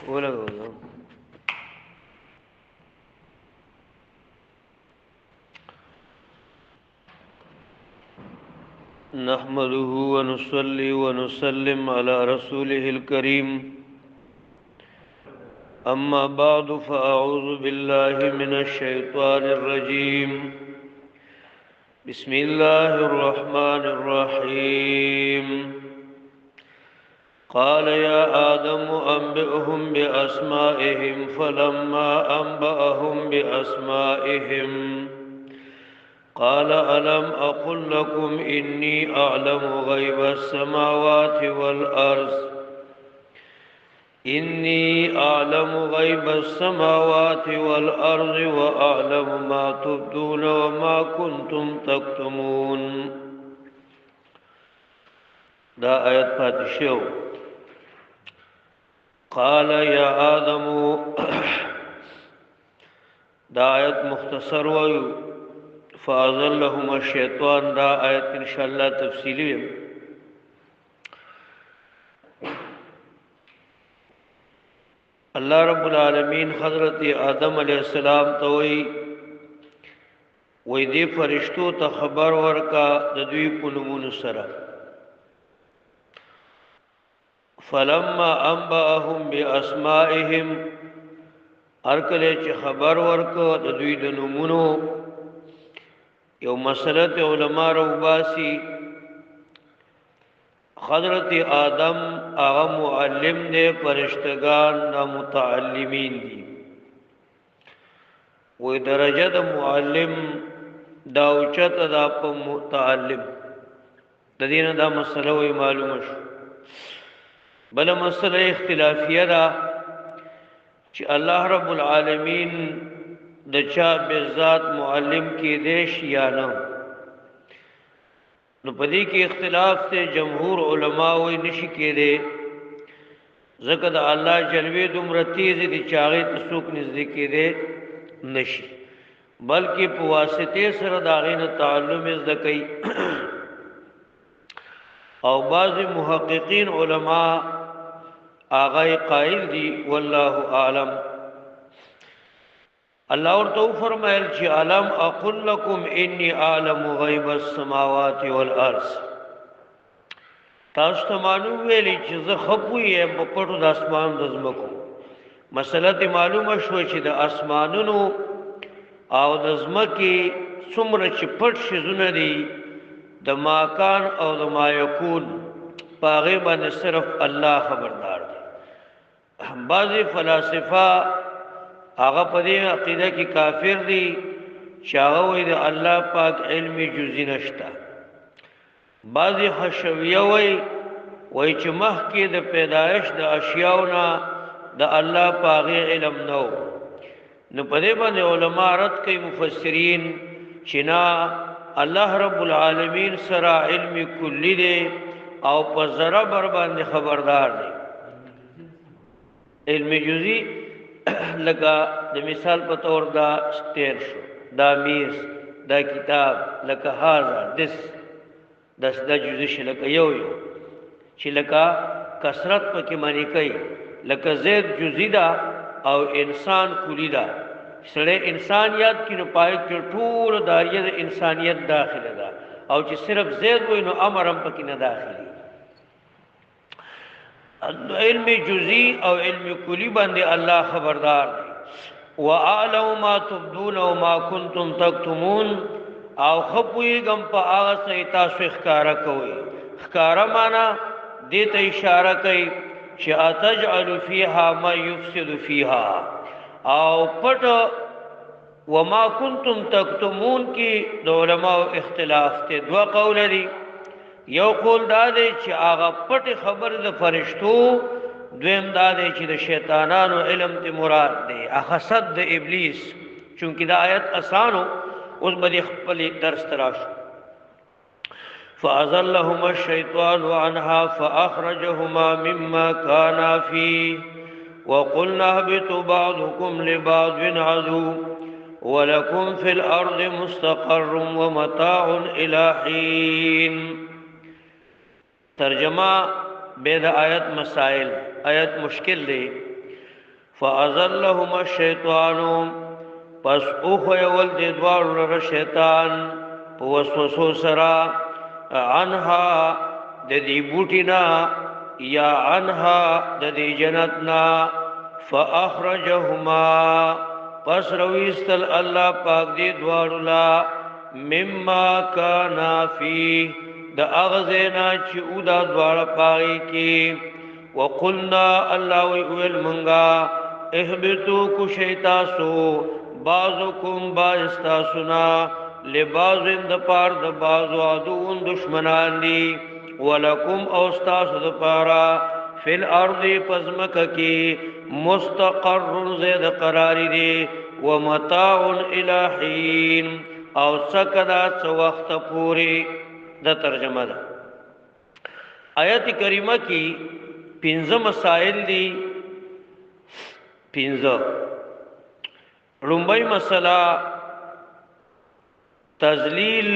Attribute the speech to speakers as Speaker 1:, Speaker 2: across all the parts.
Speaker 1: ولګو نحمده ونصلي ونسلم على رسوله الكريم أما بعد فأعوذ بالله من الشيطان الرجيم بسم الله الرحمن الرحيم قال يا آدم أنبئهم بأسمائهم فلما أنبأهم بأسمائهم قال ألم أقل لكم إني أعلم غيب السماوات والأرض إني أعلم غيب السماوات والأرض وأعلم ما تبدون وما كنتم تكتمون. دا آیت پاتشو قال يا آدم دا آیت مختصر وایو فأزلهم الشیطان. دا آیت انشاءاللہ تفصیلی اللہ رب العالمین حضرت آدم علیہ السلام توئی وی دی فرشتو تا خبر ورکا ددوی پنمون سرا فلما انبأهم باسمائهم ارکلے چی خبر ورکا ددوی دنمونو یو مسئلت علماء روباسی حضرت آدم آغا معلم دے فرشتگان نا متعلمین دی وی درجہ دا معلم دا اوچت دا پا متعلم دا دین دا مسئلہ وی معلوم شو. بلا مسئلہ اختلافیہ دا چی اللہ رب العالمین دا چا بذات معلم کی دیش یا نام نو پدی کی اختلاف سے جمہور علماء وی نشی کے دے زکر اللہ جلوی دمر تیزی دی چاغی تسوک نزدی کے دے نشی بلکہ پواسطے سر داغین تعلم ازدکی او بعض محققین علماء آغای قائل دی واللہ اعلم. اللہ اور تو فرمائل چی علم اقل لکم انی اعلم غیب السماوات والارض. تاسو معلوم ویلی چی زخبوی ہے بپٹو دا اسمان دزمکو مسئلہ تی معلوم شو چی دا اسمانونو او دزمکی سمر چی پٹ شزون دی دا ماکان او دا ما یکون پاغیبان صرف اللہ خبردار دی. بعضی فلاسفہ آغا پدی عقیدہ کی کافر دی شاغوی دی اللہ پاک علم جزی نشتا. بعضی حشویہ وی چی مخ کی دا پیدایش دا اشیاؤنا دا اللہ پاغی علم نو. نو پدی بند علماء رد کئی مفسرین چنا اللہ رب العالمین سرا علم کلی دے او پا ذرا بربان خبردار دے. علم جزی لگا دا مثال پا طور دا ستیر شو دا میز دا کتاب لکا حاضر دس دا جزش لکا یو چی لکا کسرت پا کی معنی کئی لکا زید جزی دا او انسان کلی دا سڑے انسانیت کی نو پائک چو طول داریت انسانیت داخل دا او چی صرف زید وی نو امرم پا کی نداخلی. علم جزی او علم کلی بندے اللہ خبردار دی. وَأَعْلَمُ مَا تُبْدُونَ وَمَا كُنْتُمْ تَكْتُمُونَ او خبوئی گم پا آغا سیتاسو اخکارا کوئی. اخکارا مانا دیتا اشارہ کئی چی اتجعل فیہا ما یفسد فیہا او پٹ وما کنتم تکتمون کی دو علماء اختلاف تے دو قول دی. یو قول دا دے چی آغا پٹ خبر دا فرشتو دویم دا دے چی دا شیطانانو علم تے مراد دے اخصد دا ابلیس چونکہ دا آیت آسانو اس بدی خپلی درس تراشو. فَأَزَلَّهُمَا الشَّيْطَانُ عَنْهَا فَأَخْرَجَهُمَا مِمَّا كَانَا فِيهِ وَقُلْنَا اهْبِطُوا بَعْضُكُمْ لِبَعْضٍ عَدُوٌّ وَلَكُمْ فِي الْأَرْضِ مُسْتَقَرٌّ وَمَتَاعٌ إِلَى حِينٍ. ترجمہ بید آیت مسائل. آیت مشکل دے فازلهما الشیطان پس اوخو یول دی دوارو لر شیطان پو وسوسو سرا عنها د دی بوټینا یا عنها د دی جنتنا فاخرجهما پس رویستل الله پاک دی دوارو لا مما کانا فی د اغزینا چی او دا دوار پاگی کی وقلنا اللہ ویل منگا احبتو کشیتاسو بعضکم بعضستاسونا لبعضن د پار د بعضو عدوون دشمنان دی ولکم اوستاسو د پارا فی الارض پزمک کی مستقر زید قراری دی ومتاع الہین او سکدا چو وقت پوری دا ترجمه ده آیت کریمه کی 15 مسائل دی 15 لومبی مسئلہ تذلیل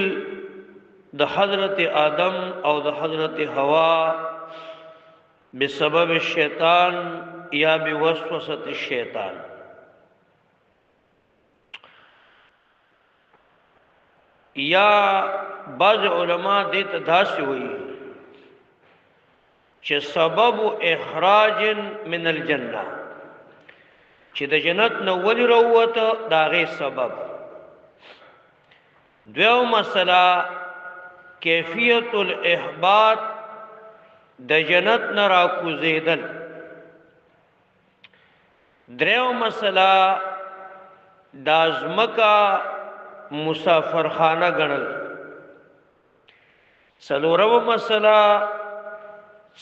Speaker 1: د حضرت آدم او د حضرت حوا بسبب الشیطان یا بوسوسه الشیطان یا بعض علماء دیتا داسی ہوئی چه سبب اخراج من الجنہ چه د جنت نولی روت داغی سبب دویو مسئلہ کیفیت الاحباط د جنت نراکو زیدل دریو مسئلہ دازمکا مسافرخانه گنل سلورو مسئلہ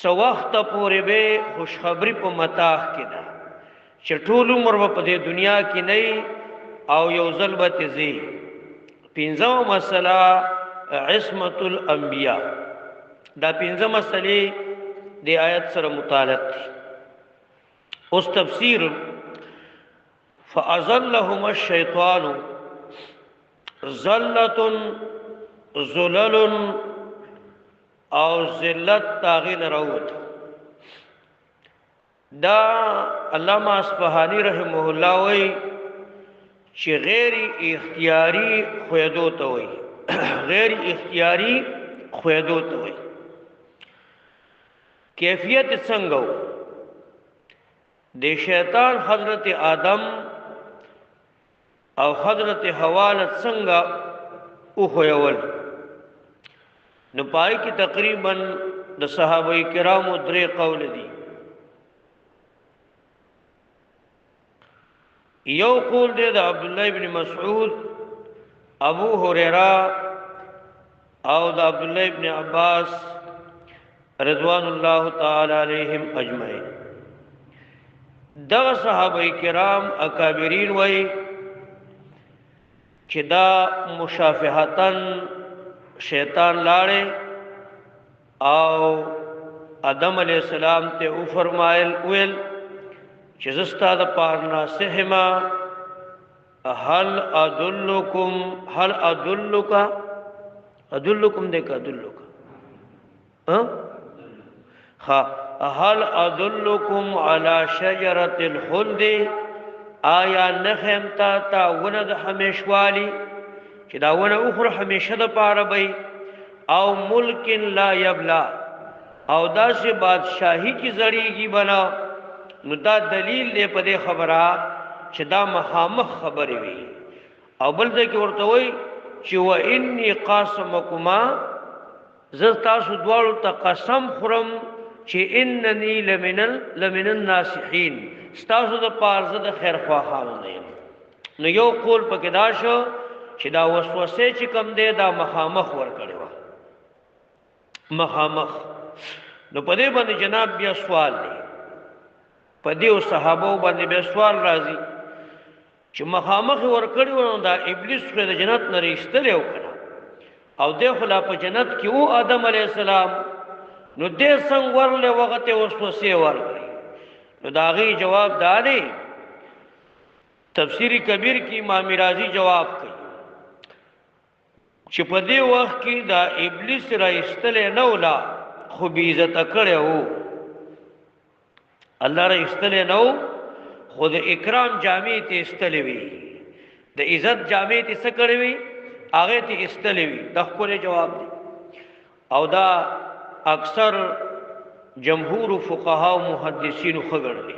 Speaker 1: سو وقت پوری بے خوشخبری په متاح کنا چې ټول عمر په دې دنیا کې نه او یو ظلمت زی پنځو مسئلہ عصمت الانبیاء دا پنځه مسئلې د آیت سره متعلق دي اوس تفسیر فازلهما الشیطان ذلت ذلل او ذلت تاغین روت دا علامہ اصفهانی رحمه الله وی چې غیر اختیاری خویدو ته وی غیر اختیاری خویدو ته وی کیفیت څنګه د شیطان حضرت آدم او حضرت حوالت څنګه او خویول نو پای کی تقریبا د صحابه کرامو درې قول دي یو قول دی د عبد الله ابن مسعود ابو هريره او د عبد الله ابن عباس رضوان الله تعالی علیہم اجمعین دغه صحابه کرام اکابرین وای چې دا مشافهتن شیطان لاړې او آدم علیہ السلام ته او فرمایل ویل چې زستا د پارنا سهما هل ادلکم دیکھ ادلک هل ادلکم علی شجرۃ الخلد آیا نخمتا تا ولد همیشوالی چې دا ونه اخر همیشه د پاره بی او ملک لا یبلا او داسې بادشاہی کی زړیږي بنا نو دا دلیل دی په دې خبره چې دا مخامخ خبرې وي او بل ځکه ورته وای چې و انی قاسمکما ز تاسو دواړو ته قسم خورم چې اننی لمن الناصحین تاسو د پارزه د خیر خواهان نه نو یو قول پکې دا شو چې دا وسوسه چې کم دی دا مخامخ ور کړو مخامخ نو په دې باندې جناب بیا سوال دی په دې صحابه باندې بیا سوال راځي چې مخامخ ور کړو دا ابلیس خو د جنت نه ریشتل یو کړه او د خلا په جنت کې او آدم علی السلام نو دې څنګه ورله وخت وسوسه ور کړی نو داغي جواب داري تفسیری کبیر کی امام رازی جواب کوي چې په دې وخت کې دا ابلیس را استل نه ولا خو بی عزت کړو الله را استل نه خود اکرام جامع ته استلې وي د عزت جامع ته څه کړې وي هغه ته استلې وي د خپل جواب دی او دا اکثر جمهور فقها او محدثین خبر دي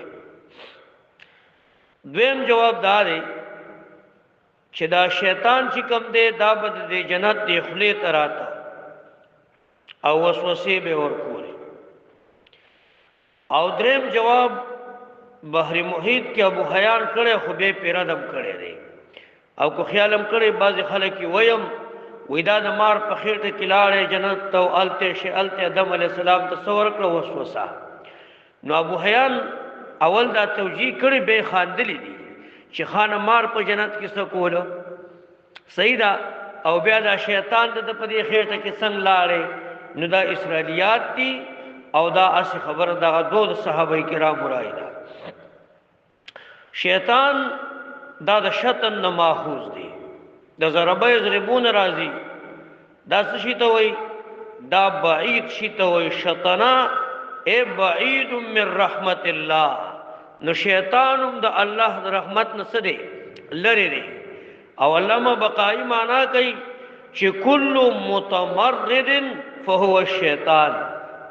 Speaker 1: دویم جواب دا دی چې دا شیطان چې کوم دی دا بد دی جنت دی خلی تراته او وسوسه به ورکول او دریم جواب بحر محیط کې ابو حیان کړي خو به پیرادم کړي دی او کو خیالم کړي بعض خلک ویم وېدا د مار په خېټه کې لاړې جنت ته الته شي الته ادم علی السلام تصور کړ وسوسه نو ابو حیان اول دا توجیه کړي به خاندلی دي چې خان مار په جنت کې څه کولو صحیح دا او بیا دا شیطان د په دې خېټه کې څنګه لاړې نو دا اسرائیلیات دي او دا اس خبر دا دوه صحابه کرام راځي شیطان دا د شیطان نه ماخوذ دی د ضربه یضربون راضی دا څه شي ته وای دا بعید شي ته وای شیطانا ای بعید من رحمت الله نو شیطانم د الله د رحمت نه څه دی لری دی او علامه بقای معنا کوي چې کل متمرد فهو الشیطان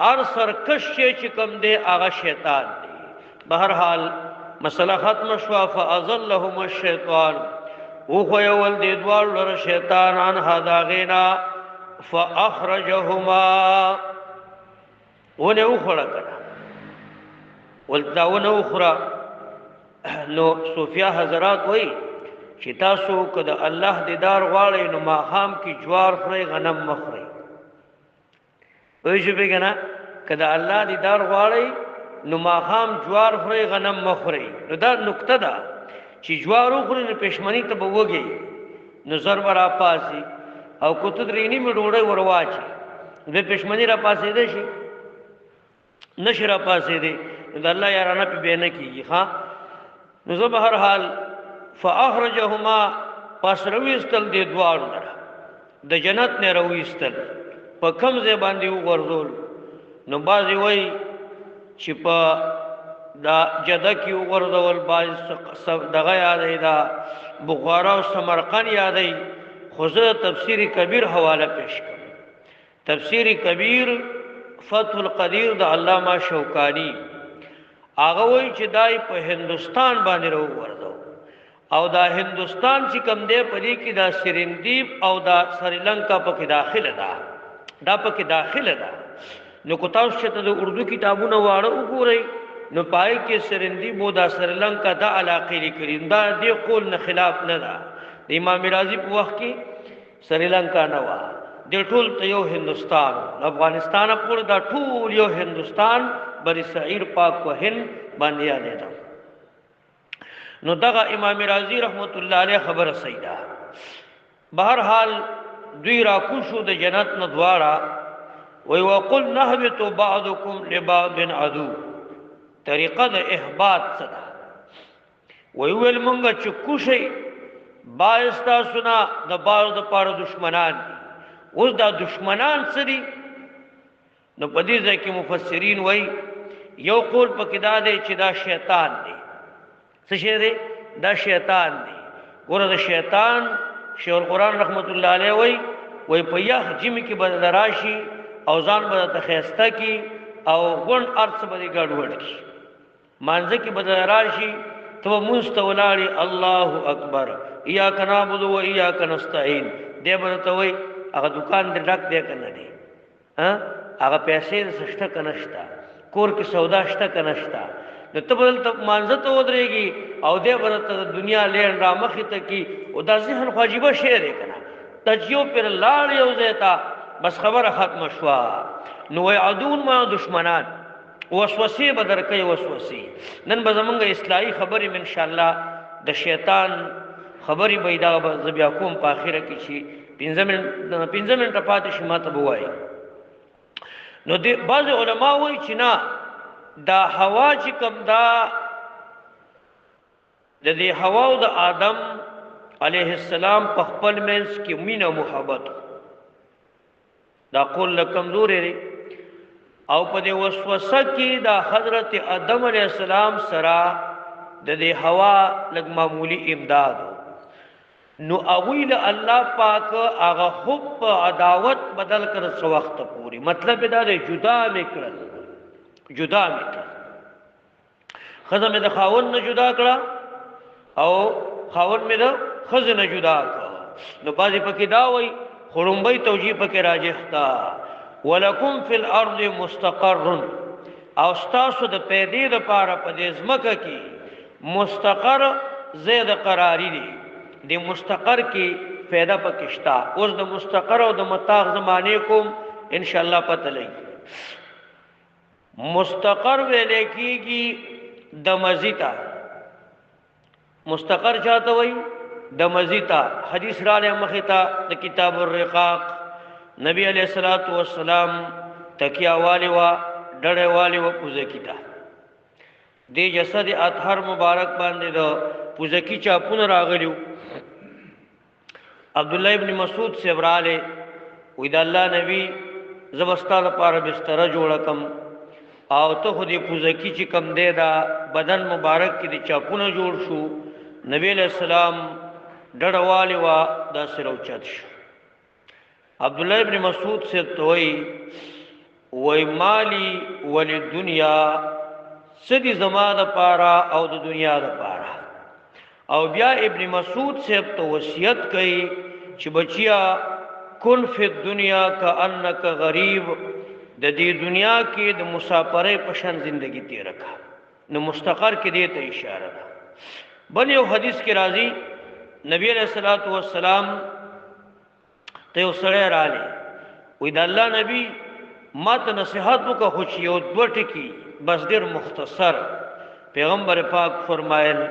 Speaker 1: ار سرکش چې کوم دی هغه شیطان دی بهر حال مسله ختم شو فازلهم الشیطان او خو یول دی دوار لره شیطان ان هدا غینا فاخرجهما ونه اخرى کړه ولداونه اخرى نو صوفیا حضرات وای چې تاسو کده الله دیدار غواړئ نو ماخام کی جوار خوري غنم مخوري وای شو بګنا کده الله دیدار غواړئ نو ماخام جوار خوري غنم مخوري نو دا نقطه ده چې جوارو خوري نو پښمنی ته بوږي نظر ورا پاسي او کوته درینی می ډوړې ورواچي د پښمنی را پاسې ده شي نشرا پاسې ده د الله یارانه په بینه کیږي ها نو زه به هر حال فاخرجهما پسرويستل دي دوار د جنت نه رويستل په کم ځای باندې وګرځول نو بازي وای چې په دا جده کې وګرځول باز دغه یادې دا بخارا او سمرقند یادې خو زه تفسیر کبیر حواله پیش کړم تفسیر کبیر فتح القدیر د علامه شوکانی هغه وای چې دای په هندستان باندې وګرځو او دا هندستان چې کم دی په دې کې دا سرندیب او دا سریلانکا پکې داخله ده دا پکې داخله ده نو کو تاسو چې د اردو کتابونه واړه وګورئ نو پای کې سرندیب او دا سریلانکا د علاقې لري دا دې قول نه خلاف نه ده د امام رازی په وخت کې سریلانکا نه و د ټول ته یو هندستان افغانستان پورې دا ټول یو هندستان بری صغیر پاک و هند باندې یاد ده نو دغه امام رازی رحمت الله علیه خبر سیدا بهر حال دوی را کوشو د جنت نه دوارا وی وقل نهبت بعضکم لبعض عدو طریقه د احباط صدا وی ول مونږه چې کوشي بایستا سنا د بعض د پاره دشمنان اوس دا دشمنان سری نو په دې ځکه مفسرین وای یو قول پکې دا دی چې دا شیطان دی څه شی دی دا شیطان دی ګوره د شیطان شیخ القرآن رحمت الله علیه وای په یخ جیم کې بدل راشي او ځان به تخیسته کی او ګون ارث به ګډوډ کی مانځ کې بدل راشي تو مستولاړي الله اکبر اياک نعبد و اياک نستعين دې برته وای هغه دکان دې ډک دی کنه دی ها هغه پیسې سشته کنهشتا کور کې سودا شته کنهشتا نو ته بل ته مانځ ته ودرېږي او دې برته دنیا لین را مخې ته کی او دا ذهن خواجبه شعر کنه تجیو پر لاړ یو زیتا بس خبره ختم شوا نو عدون ما دشمنان وسوسه بدر کوي وسوسه نن به زمونږ اصلاحي خبرې ان شاء الله د شیطان خبرې بيدا زبیا کوم په اخره کې شي 15 منټه پاتې شي ماته بوای نو د بعض علما وایي چې نه دا هوا چې کوم دا د دې هوا او د آدم علیه السلام په خپل منځ کې مینه محبت دا قول کمزور لري او په دې وسوسه کې دا حضرت آدم علیه السلام سره د دې هوا لګ معمولی امداد نو اویل الله پاک هغه حب عداوت بدل کړ څو وخت پوری مطلب دا دی جدا میکړل خزه مې د خاون نه جدا کړه او خاون مې د خزه نه جدا کړه نو بازي پکې دا وای خړمبي توجیه پکې راجح تا ولکم فی الارض مستقر او تاسو د پیدې لپاره په دې ځمکه کې مستقر زید قراری دی د مستقر کې پیدا پکشتا اوس د مستقر او د متاع زمانه کوم ان شاء الله پته لګي مستقر ویلې کېږي د مزیتا مستقر چاته وای د مزیتا حدیث را له مخیتا د کتاب الرقاق نبی علیہ الصلوۃ والسلام تکیا والی وا ډړې والی و پوزکیتا دی جسد اطهر مبارک باندې د پوزکی چاپون راغلیو عبد الله ابن مسعود سے وراله وې د الله نبی زبستا لپاره بستر جوړ کم او ته خو دې پوزکی چې کم دی دا بدن مبارک کې د چاپونه جوړ شو نبی علیہ السلام ډړوالی وا دا سره اوچت شو عبد الله ابن مسعود سے توي وای مالی ول دنیا سدي زمانه پارا او د دنیا د پارا او بیا ابن مسعود سے تو وصیت کړي چې بچیا کن فی الدنیا کانک غریب د دې دنیا کې د مسافرې پشن زندگی تیر کا نو مستقر کې دې ته اشاره ده بل یو حدیث کې راځي نبی علیہ الصلوۃ والسلام ته وسره رااله وې د الله نبی ماته نصیحت وکړه خو چې یو دوه ټکی بس ډیر مختصر پیغمبر پاک فرمایل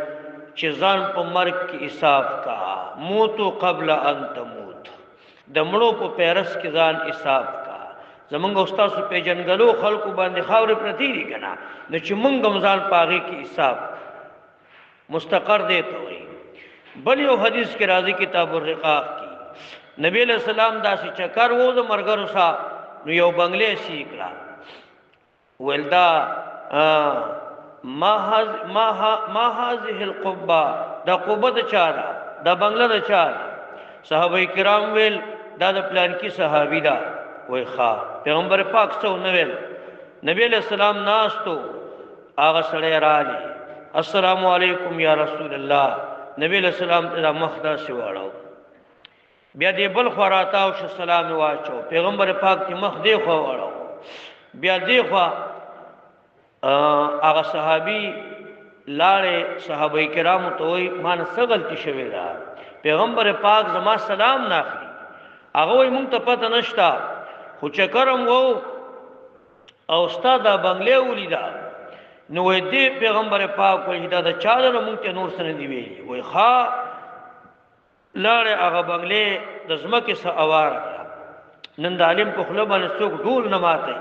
Speaker 1: چې ځان په مرګ کې حساب کا موت قبل ان تموت د مړو په پیرس کې ځان حساب کا زمونږ استاد په جنګلو خلکو باندې خاور پرتی دي کنه نو چې مونږ ځان پاغي کې حساب مستقر دی ته وي بل یو حدیث کې راځي کتاب الرقاق کې نبی علیہ السلام داسې چکر وو د مرګرو سا نو یو بنگلې سیکړه ولدا ما هذه القبه دا قبه د چاره دا بنگله د چاره صحابه کرام ویل دا د پلان کې صحابي دا وای ښا پیغمبر پاک څو نو ویل نبی علیہ السلام ناستو هغه سره رالی السلام علیکم یا رسول الله نبی علیہ السلام ته مخدا سی واړو بیا دې بل خراتا او سلام واچو پیغمبر پاک ته مخ دی خو واړو بیا دی خو هغه صحابي لاړې صحابه کرامو ته وای مان څه غلطی شوې ده پیغمبر پاک زما سلام ناخلي هغه وای مونږ ته پته نشتا خو چکرم وو او استاد بنگله ولیدا نو دې پیغمبر پاک وای دا د چاله مونږ ته نور سره دی ویلي وای ښا لاړې هغه بنگله د زمکه سره اوار نن د عالم په خله باندې څوک ډول نه ماته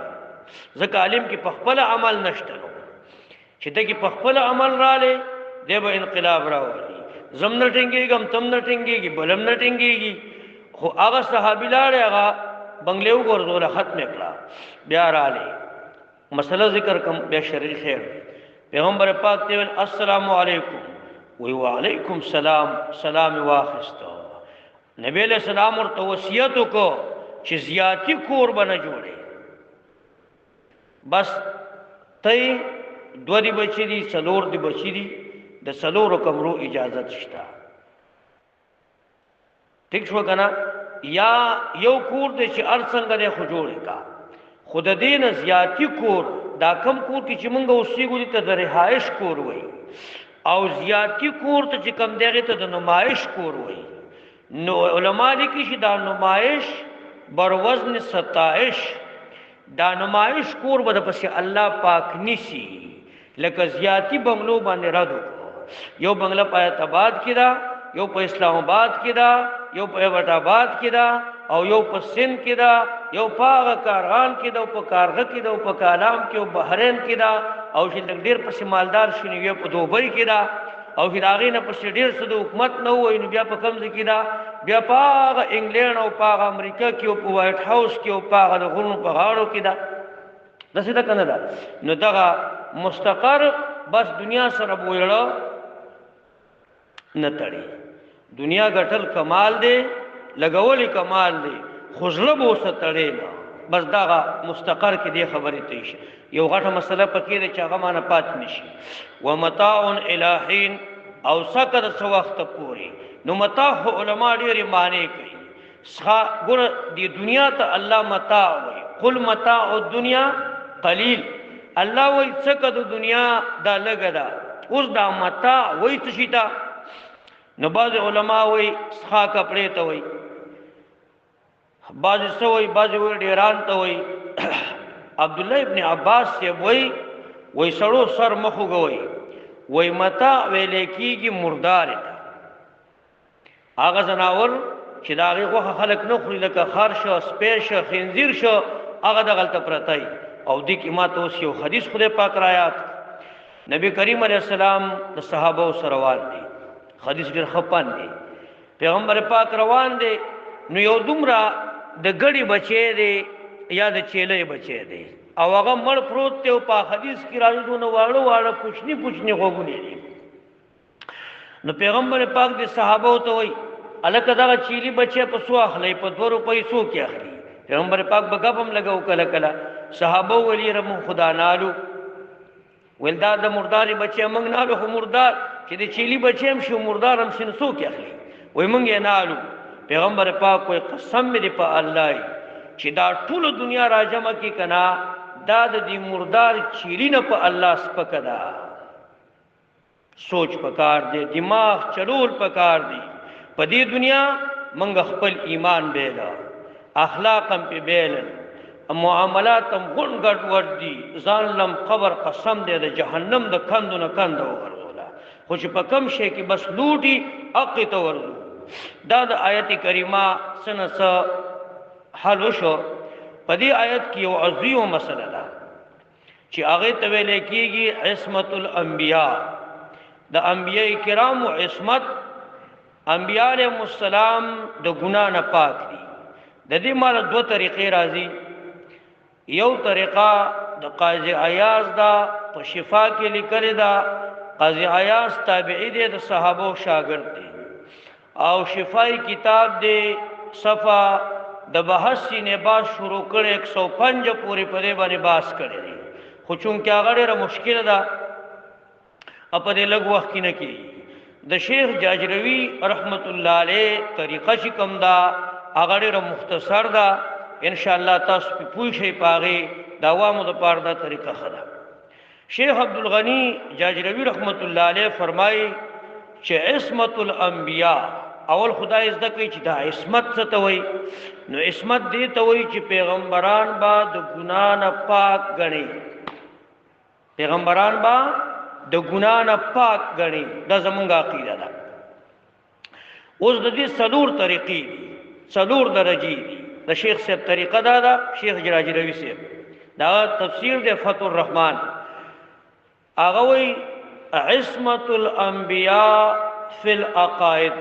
Speaker 1: ځکه عالم کې په خپل عمل نشته نو چې دغه په خپل عمل رااله دی به انقلاب راوړي زمنه ټینګيږي هم تم نه ټینګيږي بلم نه ټینګيږي خو هغه صحابي لاړې هغه بنگله وګورځول ختم کړه بیا رااله مسله ذکر کوم بیا شریع خیر پیغمبر پاک ته السلام علیکم وی وعلیکم سلام سلام واخستو نبی علیہ السلام ورته وصیت وکړو چې زیاتی کور بنه جوړي بس تای دو دی بچی دی سلور دی بچی دی د سلور کمرو اجازت شتا ٹھیک شو کنه یا یو کور دی چې ارڅنګ نه خو جوړه کا خود دین زیاتی کور دا کم کور چې مونږ اوسېګو دي ته د رهائش کور وای او زیاتی کور ته چې کم دیغه ته د نمائش کور وای نو علما لیکي چې دا نمائش بر وزن 27 دا نمائش کور بده پس الله پاک نسی لکه زیاتی بنگلو باندې رادو یو بنگلا پایت آباد کړه یو په اسلام آباد کړه یو په وټ آباد کړه او یو په سند کړه یو په کارغان کړه او په کارغه کړه او په کالام کې او بحرین کړه او چې ډېر په مالدار شنو یو په دوبۍ کړه او هغه نه په ډېر څه د حکومت نه وای نو بیا په کم ځای کړه بیا په انګلند او په امریکا کې او په وایټ هاوس کې او په غرونو په غاړو کې دا دسه دا کنه دا نو دا مستقر بس دنیا سره بویړه نه تړي. دنیا ګټل کمال دی، لګول کمال دی، خو زړه به اوسه تړي نه. بس دغه مستقر کې دی خبرې ته شي. یو غټه مسله پکې ده چې هغه مانه پات نشي. ومتاع الی حین، او سکر څه وخت پورې. نو متاع علما ډېرې معنی کوي. ګوره دی دنیا ته الله متاع وایي. قل متاع الدنیا قلیل. الله وایي څه که د دنیا دا لږه ده. اوس دا متاع وایي څه شي ته؟ نو بعض علما وایي څښا کپړې ته وایي، بعض څه وایي، بعض وایي ډیران ته وایي. عبدالله ابن عباس صاحب وایي سړو سر مخ وګوي، وایي متاع ویلې کېږي مردار ته. هغه ځناور چې د هغې غوښه خلک نه خوري لکه خر شه، سپی شه، خنزیر شه، هغه دغلته پرتی. او دې کې ما ته اوس یو حدیث خدای پاک رایات. نبی کریم علیه السلام د صحابه سره روان دی، حدیث ډېر خپان دی. پیغمبر پاک روان دی، نو یو دومره د ګړي بچی دی یا د چیلې بچی دی، او هغه مړ پروت دی. او په حدیث کې راځي دونه واړه واړه پوښنی پوښنی غوږونه دي. نو پیغمبر پاک د صحابه ته وایي الکه دغه چیلی بچی په څو اخلي؟ په 2 روپۍ څو کې اخلي؟ پیغمبر پاک به ګپ هم لګاو کله کله. صحابه ویلي رمو خدا نالو، ویل دا د مرداري بچی موږ نالو، خو مردار چې د چیلی بچی هم شي مردار هم شي نو څو کې اخلي؟ وایي موږ یې نالو. پیغمبر پاک وایي قسم مې دی په الله چې دا ټول دنیا راجمه کې کنا دا د دې مردار چیلی نه په الله سپکه ده. سوچ پکار دی، دماغ چلول پکار دی. په دې دنیا منګ خپل ایمان بیلا، اخلاق هم په بیل، معاملات هم غون ګډ ور دي. ځان لم قبر قسم دی د جهنم د کندو نه کند وګرځولا. خو چې په کم شي کې بس لوټي اقی ته ورځو. دا د آیت کریمه سنس حل وشو. په دې آیت کې یو عظیم مسله ده چې هغه ته ویل کېږي عصمت الانبیاء. د انبیاء کرامو عصمت، انبیاء علیهم السلام د ګناه نه پاک دي. د دې مال 2 طریقې راځي. یو طریقه د قاضی عیاض دا په شفا کې لیکل دا. قاضی عیاض تابعی دی، د صحابه شاګرد دی، او شفای کتاب دی صفه د بحث نه با شروع کړي 105 پورې پرې باندې باس کړي دي. خو چونکه هغه ډېره مشکل ده په دې لږ وخت کې نه کېږي. د شیخ جاجروی رحمت الله علیه طریقه چې کوم ده هغه ډېره مختصر ده. ان شاء الله تاسو په پوه شئ پاغه د عوامو لپاره دا طریقه خده. شیخ عبدالغنی جاجروی رحمت الله علیه فرمایي چې عصمت الانبیاء اول خدای زده کوي چې دا عصمت څه ته وایي. نو عصمت دې ته وایي چې پیغمبران با د ګناه نه پاک غني، پیغمبران با د ګناه نه پاک غني. دا زمونږ عقیده ده. اوس د دې څلور طریقې دي، څلور درجې دي. د شیخ صاحب طریقه دا ده، شیخ جاجروی صاحب دا تفسیر د فتح الرحمن. هغه وایي عصمت الانبیاء فی العقائد.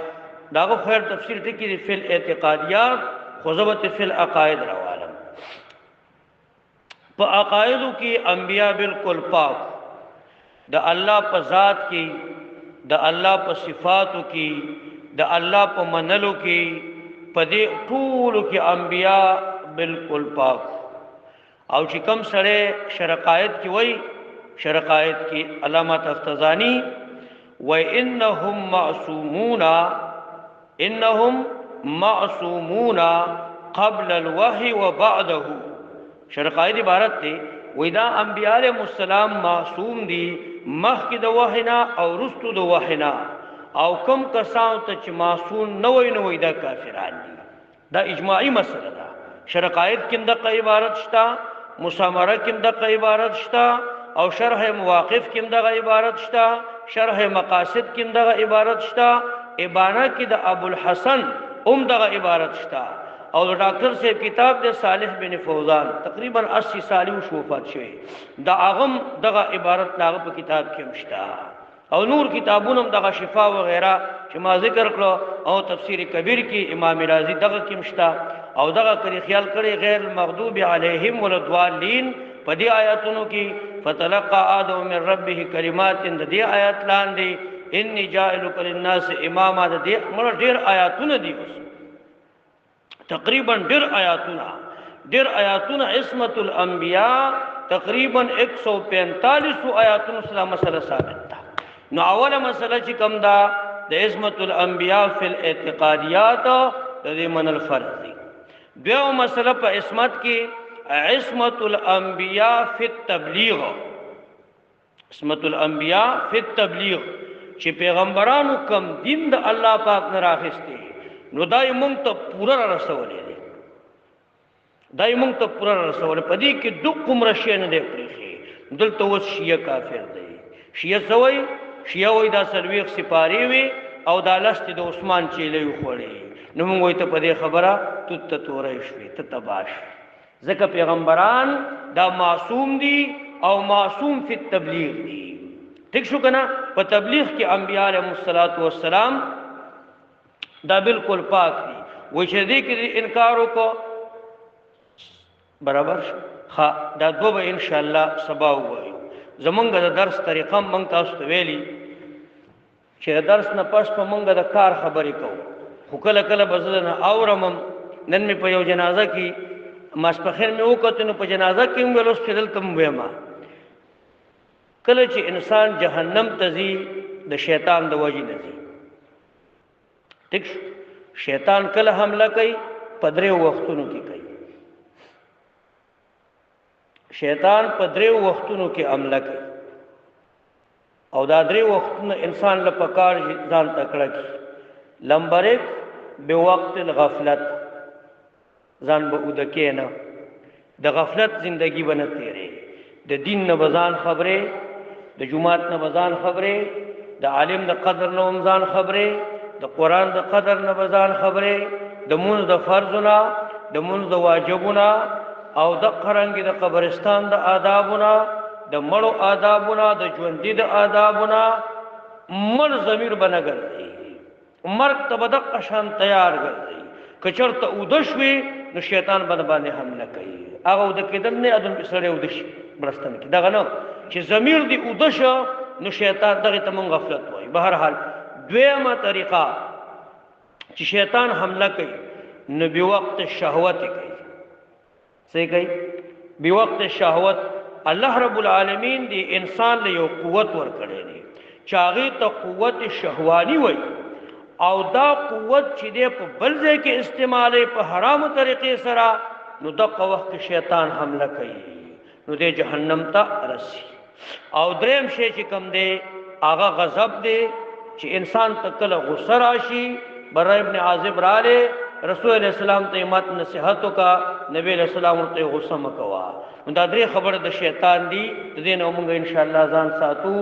Speaker 1: داغه خیر تفسیر ته کې فی الاعتقادیات، خذبت فی العقائد روالم. په عقایدو کې انبیاء بالکل پاک، د الله په ذات کې، د الله په صفاتو کې، د الله په منلو کې، په دې ټولو کې انبیاء بالکل پاک. او چې کوم سره شرقایت کې وایي، شرقایت کې علامه تفتزانی و انهم معصومون، انهم معصومون قبل الوحی وبعده. شرقایت عبارت ته وای دا انبیاء علیهم السلام معصوم دي مخکې د وحینا او رستو د وحینا. او کم کسان ته چې معصوم نه وای نو دا کافران دي. دا اجماعی مسله ده. شرقایت کې دغه عبارت شته، مسامره کې دغه عبارت شته، او شرح مواقف کې دغه عبارت شته، شرح مقاصد کې دغه عبارت شته، ابانه کې د ابو الحسن دغه عبارت شته، او ډاکټر صاحب کتاب د صالح بن فوزان تقریبا 80 سال شو وفات شوی، دا اغم دغه عبارت دغه په کتاب کې مشته، او نور کتابونه دغه شفا و غیره چې ما ذکر کړو، او تفسیر کبیر کې امام رازی دغه کې مشته، او دغه کړي خیال کړي غیر المغضوب علیهم ولضالین په دې آیاتونو کې فتلقى آدم من ربه کلمات د دې آیات لاندې انی جاعلک للناس اماما د دې مړه ډیر آیاتونه دي تقریبا ډیر آیاتونه عصمت الانبیاء تقریبا 145 آیاتونو سره مسله ثابت ده نو اوله مسله چې کوم ده د عصمت الانبیاء فی الاعتقادیات د من الفرض دي دوه مسله په عصمت کې عصمت الانبیاء فی التبلیغ عصمت الانبیاء فی التبلیغ چې پیغمبرانو کم دین د الله پاک نه راخسته نو دای مونږ ته پورا رسولې دي دای مونږ ته پورا رسولې پدې کې دوه کوم رشي نه دی پریخي دلته و شیعه کافر دی شیعه سوی شیعه وای دا سلويخ سپاری وي او دا لست د عثمان چيلې خوړې نو موږ وای ته پدې خبره ته تورې شوې ته تباش ځکه پیغمبران دا معصوم دي او معصوم فی التبلیغ دي ٹھیک شو کنه په تبلیغ کې انبیاء علیهم الصلوۃ والسلام دا بالکل پاک دي و چې دې کې انکار وکړو برابر شو ها دا دوه به ان شاء الله سبا وایو زمونږ د درس طریقه مونږ تاسو ته ویلي چې درس نه پس په مونږ د کار خبرې کوو خو کله کله بزنه اورم نن می په یو جنازه کې ماسپخیر می وکړو نو په جنازه کې هم ولوس چې دلته وېما کله چې انسان جهنم ته ځي د شیطان د وجې نه ځي ٹھیک شیطان کله حمله کوي په درې وختونو کې کوي شیطان په درې وختونو کې حمله کوي او دا درې وختونه انسان له پکار ځان تکړه کی نمبر 1 به وخت الغفلت ځان به ودکې نه د غفلت زندگی بنه تیرې د دین نه بزان خبره د جمعات نه بزان خبره د عالم د قدر نه ځان خبره د قران د قدر نه بزان خبره د مونږ د فرضونه د مونږ د واجبونه او د قرانګي د قبرستان د آدابونه د مړو آدابونه د ژوندۍ د آدابونه مړ ضمیر بنګرځي مرګ ته بدق شان تیار ګرځي کچرته ودشوي نو شیطان باندې حمله کوي هغه د کېدل نه ادم سره ودش برستان کې دغه نو چې ضمیر دی ودش نو شیطان دغه ته مونږ غفلت وای بهر حال دویمه طریقه چې شیطان حمله کوي نو به وخت شهوت کوي څه کوي به وخت شهوت الله رب العالمین دی انسان له یو قوت ورکړي دي چاغي ته قوت شهوانی وای او دا قوت چې دی په بل ځای کې استعمالي په حرامو طریقې سره نو دغه وخت شیطان حمله کوي نو د جهنم ته رسی او دریم شی چې کم دی هغه غضب دی چې انسان ته کله غصه راشي برا ابن عازب راله رسول الله اسلام ته مات نصيحت کا نبی علیہ السلام ته غصه مکوا دا درې خبره د شیطان دی د دې نو موږ ان شاء الله ځان ساتو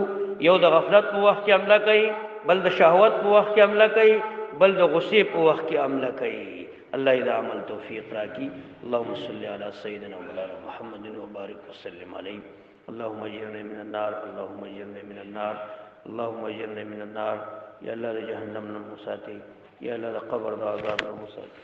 Speaker 1: یو د غفلت په وخت کې حمله کوي بل د شهوت په وخت کې حمله کوي بل د غصې په وخت کې حمله کوي الله دې عمل توفیق راکړي اللهم صل علی سیدنا مولانا محمد وبارک وسلم علیه اللهم اجرنا من النار اللهم اجرنا من النار اللهم اجرنا من النار یا الله د جهنم نه مساتي یا الله د قبر د عذاب نه مساتي